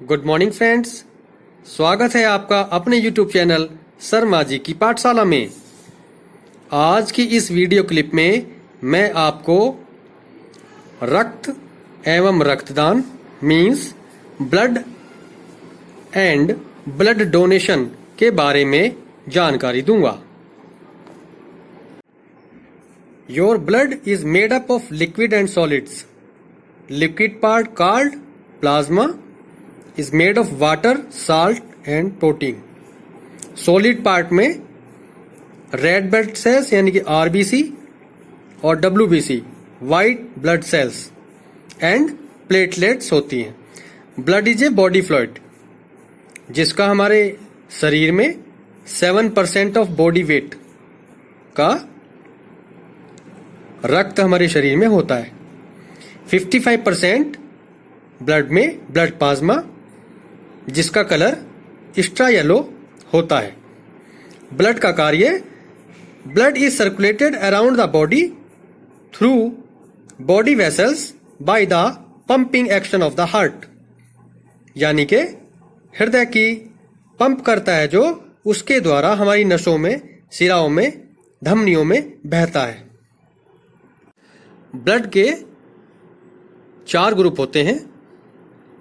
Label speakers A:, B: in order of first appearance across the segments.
A: Good morning friends, स्वागत है आपका अपने YouTube चैनल शर्मा जी की पाठशाला में। आज की इस वीडियो क्लिप में मैं आपको रक्त एवं रक्तदान means blood and blood donation के बारे में जानकारी दूंगा। Your blood is made up of liquid and solids. Liquid part called plasma is made of water, salt and protein. Solid part में red blood cells यानी कि RBC और WBC white blood cells and platelets होती हैं। Blood is a body fluid जिसका हमारे शरीर में 7% of body weight का रक्त हमारे शरीर में होता है। 55% ब्लड में ब्लड प्लाज्मा जिसका कलर एक्स्ट्रा येलो होता है। ब्लड का कार्य, blood is circulated around the body through body vessels by the pumping action of the heart, यानी कि हृदय की पंप करता है जो उसके द्वारा हमारी नसों में, शिराओं में, धमनियों में बहता है। ब्लड के 4 ग्रुप होते हैं,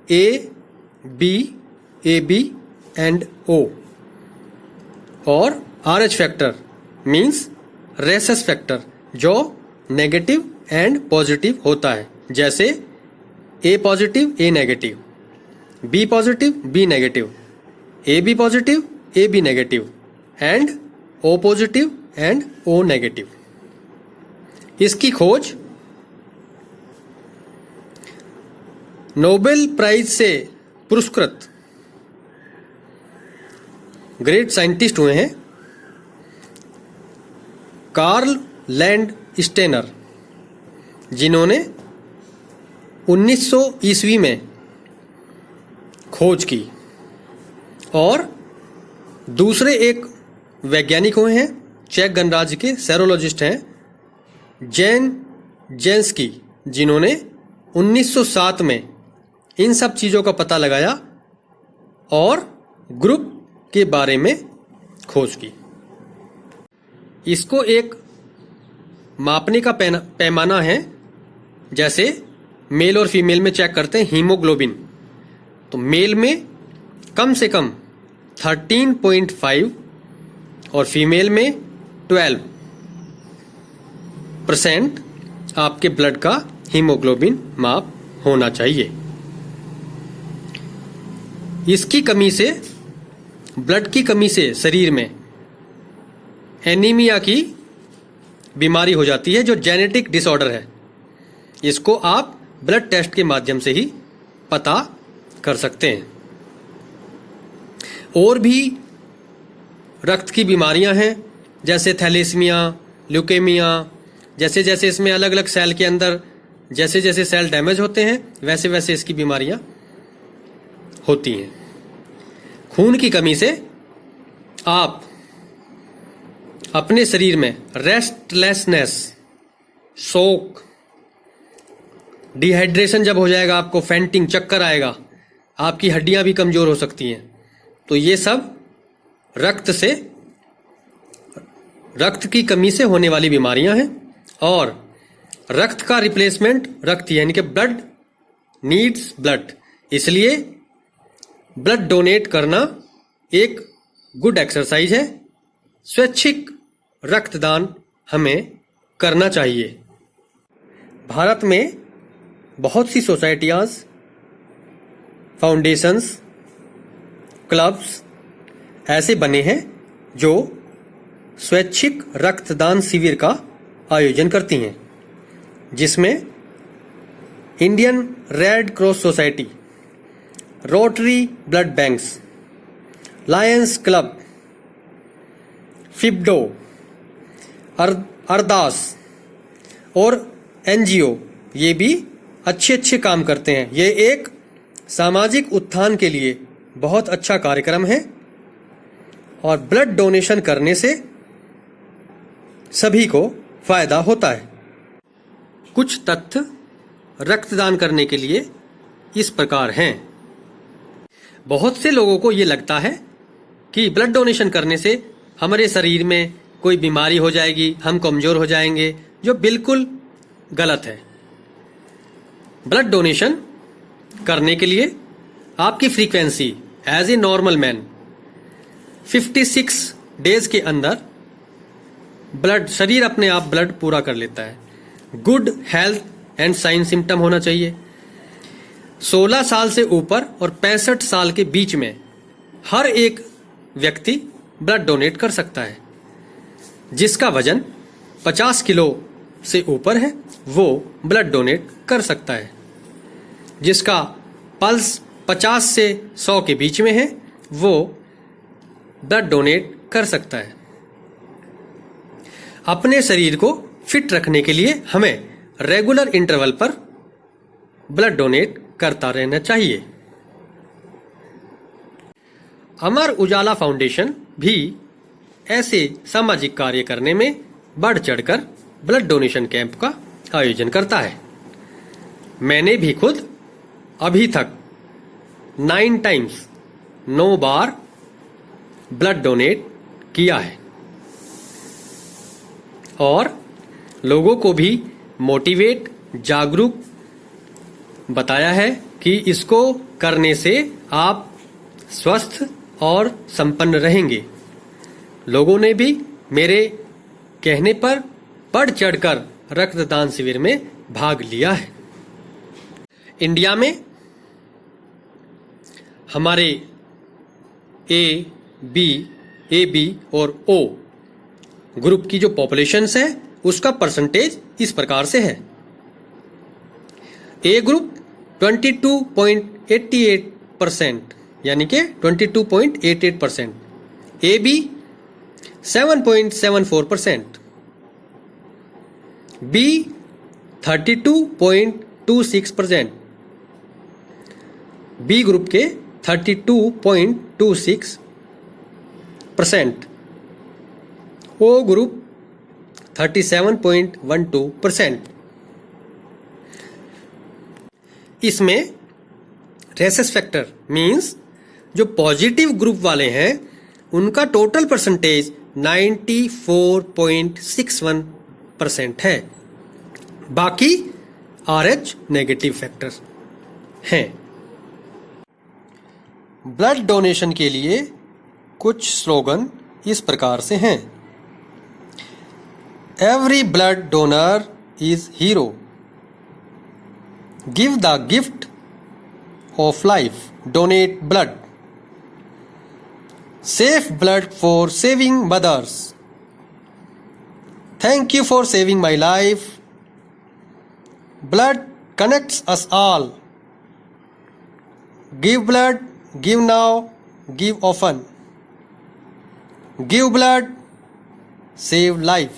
A: ए, बी, AB एंड O और RH factor means rhesus factor जो नेगेटिव एंड पॉजिटिव होता है, जैसे A positive A negative, B positive B negative, AB positive AB negative and O positive and O negative. इसकी खोज Nobel prize से पुरस्कृत great scientist हुए हैं कार्ल लैंड स्टेनर, जिन्होंने 1900 ईस्वी में खोज की, और दूसरे एक वैज्ञानिक हुए हैं, चेक गणराज्य के सेरोलॉजिस्ट हैं जैन जेंस्की, जिन्होंने 1907 में इन सब चीज़ों का पता लगाया और ग्रुप के बारे में खोज की। इसको एक मापने का पैमाना है, जैसे मेल और फीमेल में चेक करते हैं हीमोग्लोबिन, तो मेल में कम से कम 13.5 और फीमेल में 12% आपके ब्लड का हीमोग्लोबिन माप होना चाहिए। इसकी कमी से, ब्लड की कमी से शरीर में एनीमिया की बीमारी हो जाती है, जो जेनेटिक डिसऑर्डर है। इसको आप ब्लड टेस्ट के माध्यम से ही पता कर सकते हैं। और भी रक्त की बीमारियां हैं, जैसे थैलेसीमिया, ल्यूकेमिया। जैसे जैसे इसमें अलग अलग सेल के अंदर जैसे जैसे सेल डैमेज होते हैं वैसे वैसे इसकी बीमारियां होती हैं। खून की कमी से आप अपने शरीर में रेस्टलेसनेस, शोक, डिहाइड्रेशन जब हो जाएगा, आपको फेंटिंग, चक्कर आएगा, आपकी हड्डियां भी कमजोर हो सकती हैं। तो ये सब रक्त की कमी से होने वाली बीमारियां हैं। और रक्त का रिप्लेसमेंट, रक्त यानी कि ब्लड नीड्स ब्लड, इसलिए ब्लड डोनेट करना एक गुड एक्सरसाइज है। स्वैच्छिक रक्तदान हमें करना चाहिए। भारत में बहुत सी सोसाइटियाँ, फाउंडेशंस, क्लब्स ऐसे बने हैं जो स्वैच्छिक रक्तदान शिविर का आयोजन करती हैं, जिसमें Indian red cross society, rotary blood banks, lions club, फिब्डो, अरदास और NGO ये भी अच्छे काम करते हैं। ये एक सामाजिक उत्थान के लिए बहुत अच्छा कार्यक्रम है और ब्लड डोनेशन करने से सभी को फायदा होता है। कुछ तथ्य रक्तदान करने के लिए इस प्रकार हैं। बहुत से लोगों को ये लगता है कि ब्लड डोनेशन करने से हमारे शरीर में कोई बीमारी हो जाएगी, हम कमजोर हो जाएंगे, जो बिल्कुल गलत है। ब्लड डोनेशन करने के लिए आपकी frequency as a normal man 56 days के अंदर ब्लड शरीर अपने आप ब्लड पूरा कर लेता है। Good health and sign symptom होना चाहिए। 16 साल से ऊपर और 65 साल के बीच में हर एक व्यक्ति ब्लड डोनेट कर सकता है। जिसका वजन 50 किलो से ऊपर है वो ब्लड डोनेट कर सकता है। जिसका पल्स 50 से 100 के बीच में है वो ब्लड डोनेट कर सकता है। अपने शरीर को फिट रखने के लिए हमें रेगुलर इंटरवल पर ब्लड डोनेट करता रहना चाहिए। अमर उजाला फाउंडेशन भी ऐसे सामाजिक कार्य करने में बढ़ चढ़कर ब्लड डोनेशन कैंप का आयोजन करता है। मैंने भी खुद अभी तक 9 टाइम्स 9 बार ब्लड डोनेट किया है और लोगों को भी मोटिवेट जागरूक बताया है कि इसको करने से आप स्वस्थ और संपन्न रहेंगे। लोगों ने भी मेरे कहने पर बढ़ चढ़कर रक्तदान शिविर में भाग लिया है। इंडिया में हमारे ए बी और ओ ग्रुप की जो पॉपुलेशंस है उसका परसेंटेज इस प्रकार से है। ए ग्रुप 22.88% यानी कि 22.88%, A B 7.74%, B 32.26%, B group के 32.26%, ओ ग्रुप 37.12%। इसमें रेसेस फैक्टर मींस जो पॉजिटिव ग्रुप वाले हैं उनका टोटल परसेंटेज 94.61% है। बाकी RH नेगेटिव फैक्टर हैं। ब्लड डोनेशन के लिए कुछ स्लोगन इस प्रकार से हैं। Every blood donor is hero, give the gift of life, donate blood, safe blood for saving mothers, thank you for saving my life, blood connects us all, give blood, give now, give often, give blood, save life,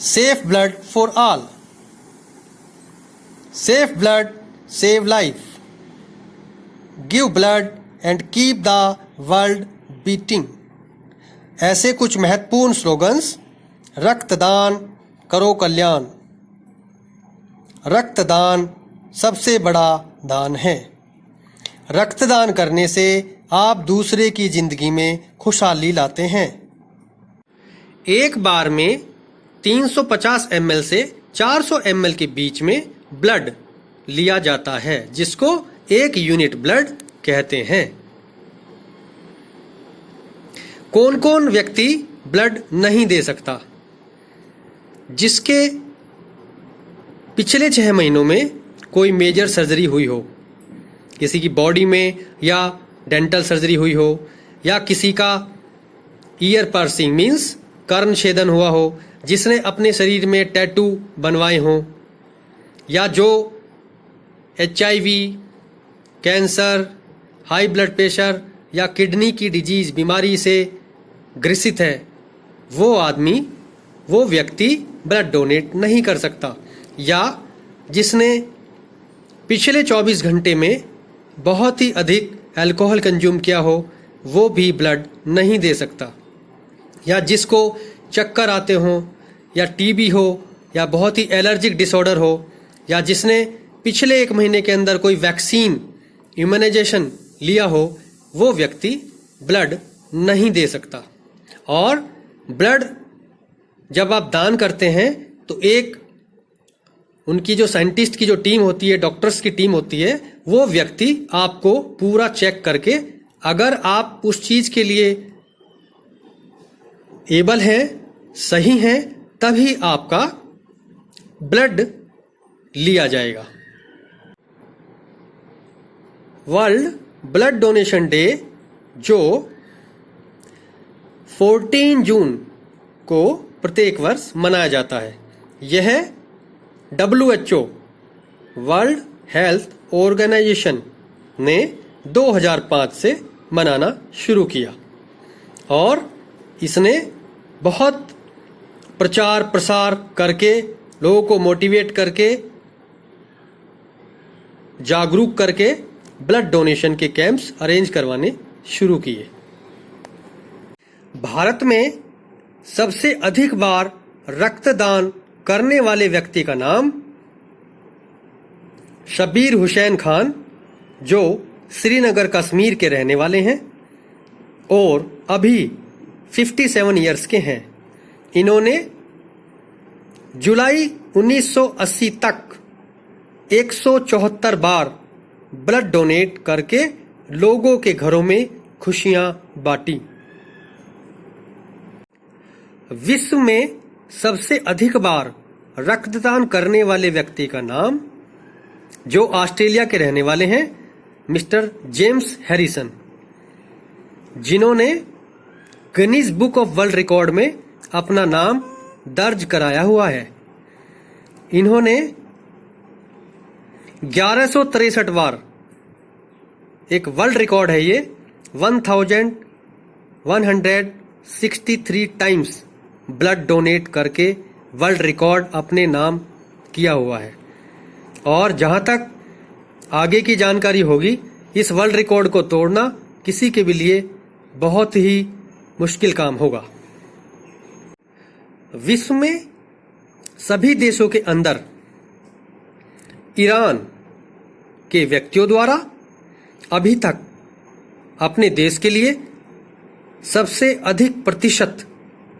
A: safe blood for all, safe blood, save life, give blood and keep the world beating. ऐसे कुछ महत्वपूर्ण slogans. रक्तदान करो कल्याण, रक्तदान सबसे बड़ा दान है। रक्तदान करने से आप दूसरे की जिंदगी में खुशहाली लाते हैं। एक बार में 350 ml से 400 ml के बीच में ब्लड लिया जाता है, जिसको 1 यूनिट ब्लड कहते हैं। कौन कौन व्यक्ति ब्लड नहीं दे सकता? जिसके पिछले 6 महीनों में कोई मेजर सर्जरी हुई हो, किसी की बॉडी में या डेंटल सर्जरी हुई हो, या किसी का ईयर पर्सिंग मीन्स कर्ण छेदन हुआ हो, जिसने अपने शरीर में टैटू बनवाए हों, या जो HIV, cancer, high blood pressure या किडनी की डिजीज बीमारी से ग्रसित है, वो आदमी, वो व्यक्ति ब्लड डोनेट नहीं कर सकता। या जिसने पिछले 24 घंटे में बहुत ही अधिक अल्कोहल कंज्यूम किया हो, वो भी ब्लड नहीं दे सकता। या जिसको चक्कर आते हों, या TB हो, या बहुत ही एलर्जिक डिसऑर्डर हो, या जिसने पिछले 1 महीने के अंदर कोई वैक्सीन इम्यूनाइजेशन लिया हो वो व्यक्ति ब्लड नहीं दे सकता। और ब्लड जब आप दान करते हैं तो एक उनकी जो साइंटिस्ट की जो टीम होती है, डॉक्टर्स की टीम होती है, वो व्यक्ति आपको पूरा चेक करके अगर आप उस चीज के लिए एबल हैं, सही हैं, तभी आपका ब्लड लिया जाएगा। वर्ल्ड ब्लड डोनेशन डे जो 14 जून को प्रत्येक वर्ष मनाया जाता है, यह WHO वर्ल्ड हेल्थ ऑर्गेनाइजेशन ने 2005 से मनाना शुरू किया और इसने बहुत प्रचार प्रसार करके, लोगों को मोटिवेट करके, जागरूक करके ब्लड डोनेशन के कैंप्स अरेंज करवाने शुरू किए। भारत में सबसे अधिक बार रक्तदान करने वाले व्यक्ति का नाम शब्बीर हुसैन खान, जो श्रीनगर कश्मीर के रहने वाले हैं और अभी 57 इयर्स के हैं। इन्होंने जुलाई 1980 तक 174 बार ब्लड डोनेट करके लोगों के घरों में खुशियां बांटी। विश्व में सबसे अधिक बार रक्तदान करने वाले व्यक्ति का नाम, जो ऑस्ट्रेलिया के रहने वाले हैं, मिस्टर जेम्स हैरिसन, जिन्होंने Guinness book of world record में अपना नाम दर्ज कराया हुआ है। इन्होंने 1163 बार, एक वर्ल्ड रिकॉर्ड है ये, 1163 टाइम्स ब्लड डोनेट करके वर्ल्ड रिकॉर्ड अपने नाम किया हुआ है। और जहां तक आगे की जानकारी होगी, इस वर्ल्ड रिकॉर्ड को तोड़ना किसी के भी लिए बहुत ही मुश्किल काम होगा। विश्व में सभी देशों के अंदर ईरान के व्यक्तियों द्वारा अभी तक अपने देश के लिए सबसे अधिक प्रतिशत,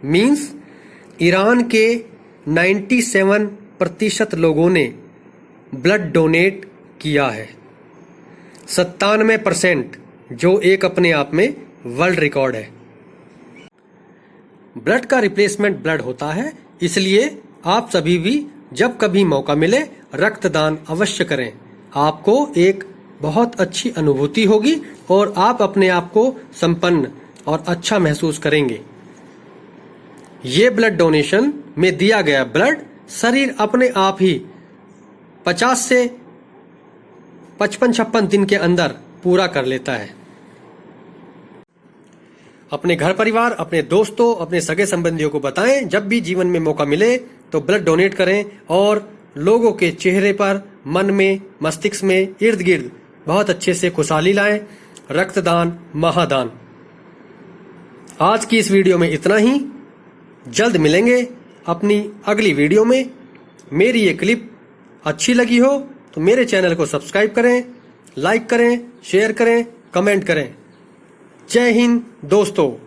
A: मीन्स ईरान के 97% लोगों ने ब्लड डोनेट किया है। 97%, जो एक अपने आप में वर्ल्ड रिकॉर्ड है। ब्लड का रिप्लेसमेंट ब्लड होता है, इसलिए आप सभी भी जब कभी मौका मिले रक्तदान अवश्य करें। आपको एक बहुत अच्छी अनुभूति होगी और आप अपने आप को संपन्न और अच्छा महसूस करेंगे। ये ब्लड डोनेशन में दिया गया ब्लड शरीर अपने आप ही 50 से 55-56 दिन के अंदर पूरा कर लेता है। अपने घर परिवार, अपने दोस्तों, अपने सगे संबंधियों को बताएं, जब भी जीवन में मौका मिले तो ब्लड डोनेट करें और लोगों के चेहरे पर, मन में, मस्तिष्क में, इर्द गिर्द बहुत अच्छे से खुशहाली लाएं। रक्तदान महादान। आज की इस वीडियो में इतना ही। जल्द मिलेंगे अपनी अगली वीडियो में। मेरी ये क्लिप अच्छी लगी हो तो मेरे चैनल को सब्सक्राइब करें, लाइक करें, शेयर करें, कमेंट करें। जय हिंद दोस्तों।